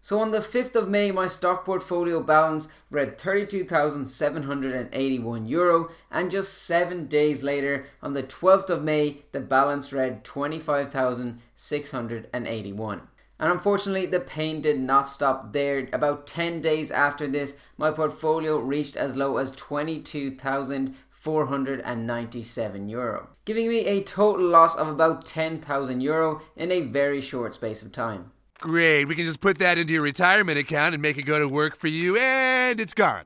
So on the 5th of May, my stock portfolio balance read €32,781, and just 7 days later, on the 12th of May, the balance read €25,681. And unfortunately, the pain did not stop there. About 10 days after this, my portfolio reached as low as €22,497, giving me a total loss of about €10,000 in a very short space of time. Great, we can just put that into your retirement account and make it go to work for you, and it's gone.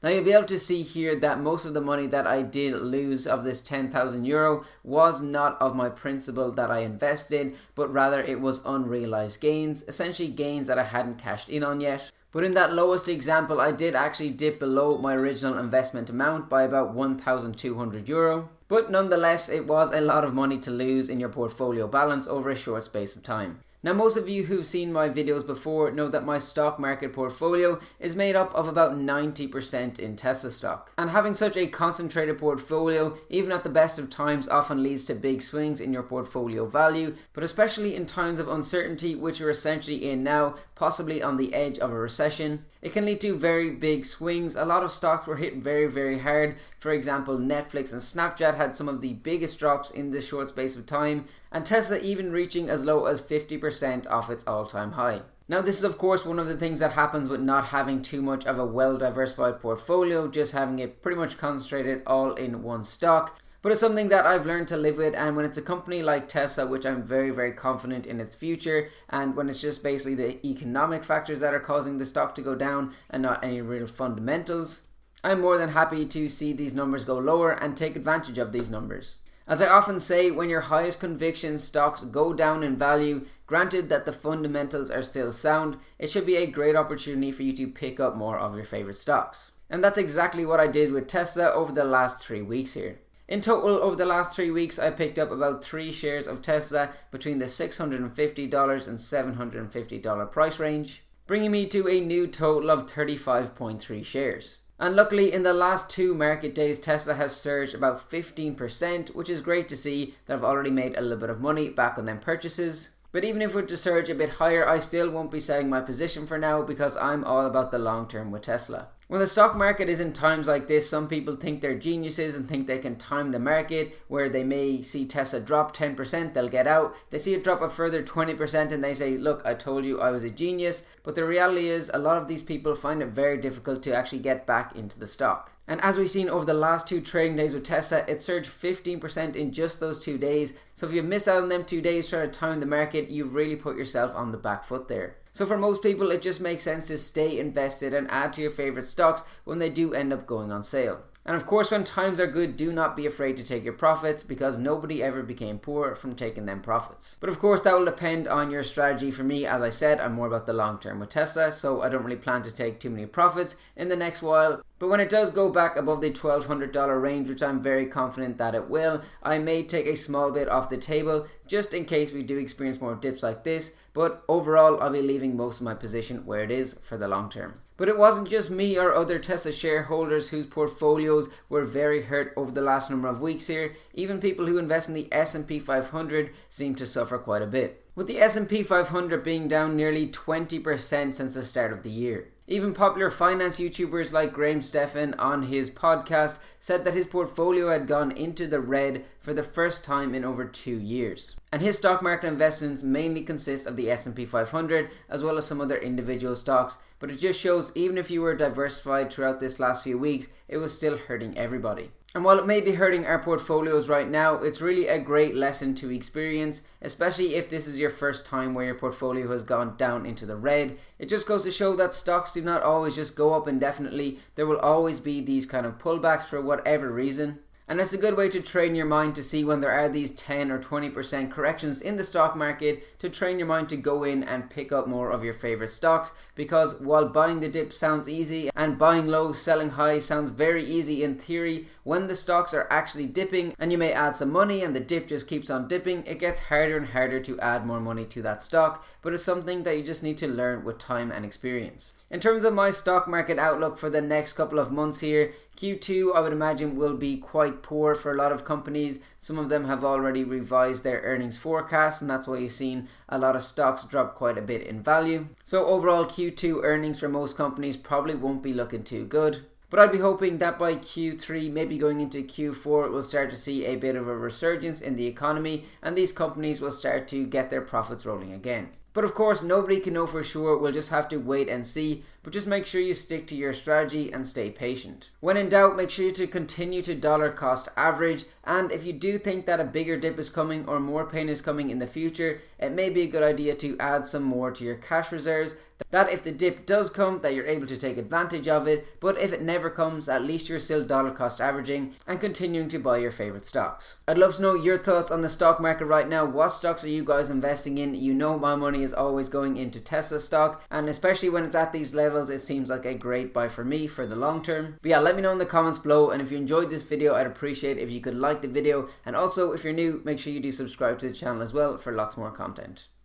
Now you'll be able to see here that most of the money that I did lose of this €10,000 was not of my principal that I invested, but rather it was unrealized gains, essentially gains that I hadn't cashed in on yet. But in that lowest example, I did actually dip below my original investment amount by about €1,200. But nonetheless, it was a lot of money to lose in your portfolio balance over a short space of time. Now, most of you who've seen my videos before know that my stock market portfolio is made up of about 90% in Tesla stock. And having such a concentrated portfolio, even at the best of times, often leads to big swings in your portfolio value, but especially in times of uncertainty, which we're essentially in now, possibly on the edge of a recession, it can lead to very big swings. A lot of stocks were hit very, very hard. For example, Netflix and Snapchat had some of the biggest drops in this short space of time, and Tesla even reaching as low as 50% off its all-time high. Now, this is of course one of the things that happens with not having too much of a well-diversified portfolio, just having it pretty much concentrated all in one stock. But it's something that I've learned to live with, and when it's a company like Tesla, which I'm very, very confident in its future, and when it's just basically the economic factors that are causing the stock to go down and not any real fundamentals, I'm more than happy to see these numbers go lower and take advantage of these numbers. As I often say, when your highest conviction stocks go down in value, granted that the fundamentals are still sound, it should be a great opportunity for you to pick up more of your favorite stocks. And that's exactly what I did with Tesla over the last 3 weeks here. In total, over the last 3 weeks, I picked up about 3 shares of Tesla between the $650 and $750 price range, bringing me to a new total of 35.3 shares. And luckily, in the last 2 market days, Tesla has surged about 15%, which is great to see that I've already made a little bit of money back on them purchases. But even if it were to surge a bit higher, I still won't be selling my position for now because I'm all about the long term with Tesla. When the stock market is in times like this, some people think they're geniuses and think they can time the market, where they may see Tesla drop 10%, they'll get out. They see it drop a further 20% and they say, look, I told you I was a genius. But the reality is a lot of these people find it very difficult to actually get back into the stock. And as we've seen over the last 2 trading days with Tesla, it surged 15% in just those 2 days. So if you miss out on them 2 days trying to time the market, you've really put yourself on the back foot there. So for most people, it just makes sense to stay invested and add to your favorite stocks when they do end up going on sale. And of course, when times are good, do not be afraid to take your profits, because nobody ever became poor from taking them profits. But of course, that will depend on your strategy. For me, as I said, I'm more about the long term with Tesla, so I don't really plan to take too many profits in the next while. But when it does go back above the $1,200 range, which I'm very confident that it will, I may take a small bit off the table just in case we do experience more dips like this. But overall, I'll be leaving most of my position where it is for the long term. But it wasn't just me or other Tesla shareholders whose portfolios were very hurt over the last number of weeks here. Even people who invest in the S&P 500 seem to suffer quite a bit, with the S&P 500 being down nearly 20% since the start of the year. Even popular finance YouTubers like Graham Stephan on his podcast said that his portfolio had gone into the red for the first time in over 2 years. And his stock market investments mainly consist of the S&P 500 as well as some other individual stocks, but it just shows even if you were diversified throughout this last few weeks, it was still hurting everybody. And while it may be hurting our portfolios right now, it's really a great lesson to experience, especially if this is your first time where your portfolio has gone down into the red. It just goes to show that stocks do not always just go up indefinitely. There will always be these kind of pullbacks for whatever reason. And it's a good way to train your mind to see when there are these 10 or 20% corrections in the stock market, to train your mind to go in and pick up more of your favorite stocks. Because while buying the dip sounds easy and buying low, selling high sounds very easy in theory, when the stocks are actually dipping and you may add some money and the dip just keeps on dipping, it gets harder and harder to add more money to that stock. But it's something that you just need to learn with time and experience. In terms of my stock market outlook for the next couple of months here, Q2 I would imagine will be quite poor for a lot of companies. Some of them have already revised their earnings forecast, and that's why you've seen a lot of stocks drop quite a bit in value. So overall Q2 earnings for most companies probably won't be looking too good. But I'd be hoping that by Q3, maybe going into Q4, we'll start to see a bit of a resurgence in the economy and these companies will start to get their profits rolling again. But of course, nobody can know for sure. We'll just have to wait and see. But just make sure you stick to your strategy and stay patient. When in doubt, make sure to continue to dollar cost average. And if you do think that a bigger dip is coming or more pain is coming in the future, it may be a good idea to add some more to your cash reserves. That if the dip does come, that you're able to take advantage of it. But if it never comes, at least you're still dollar cost averaging and continuing to buy your favorite stocks. I'd love to know your thoughts on the stock market right now. What stocks are you guys investing in? You know my money is always going into Tesla stock, and especially when it's at these levels, it seems like a great buy for me for the long term. But yeah, let me know in the comments below, and if you enjoyed this video, I'd appreciate if you could like the video, and also if you're new, make sure you do subscribe to the channel as well for lots more content.